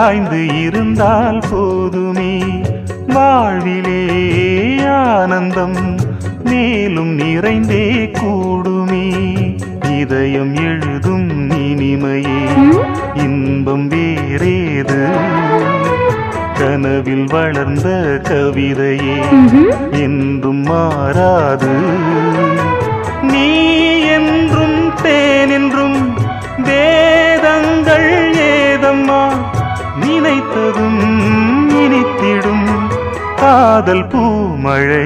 சாய்ந்து இருந்தால் போதுமே வாழ்விலே ஆனந்தம் மேலும் நிறைந்தே கூடுமே இதயம் எழுதும் இனிமையே இன்பம் வேறேது கனவில் வளர்ந்த கவிதையே என்றும் மாறாது நீ என்றும் தேன் என்றும் வேதங்கள் ஏதம்மா நினைத்ததும் இனித்திடும் காதல் பூமழை